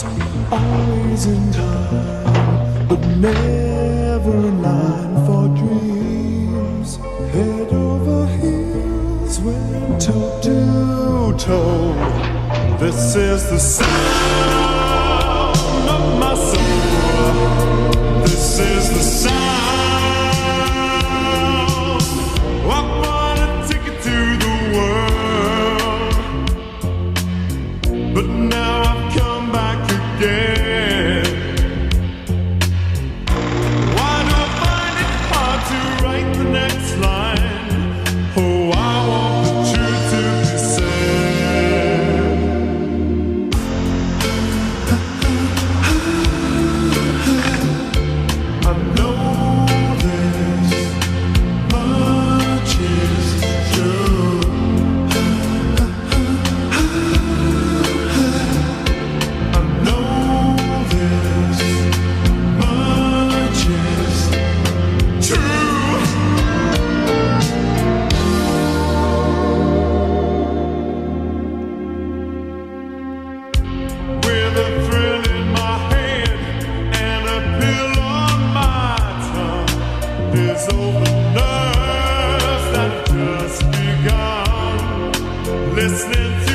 always in time, but never in line for dreams. Head over heels, went toe to toe. This is the sound of my soul. This is the sound. I wanna take it to the world, but now I've come back again. Why do I find it hard to write the next line? Oh, I want the truth to be said. I know this much is true. I know this much is true. With a thrill in my head and a pill on my tongue, there's open nerves that just begun. Listening to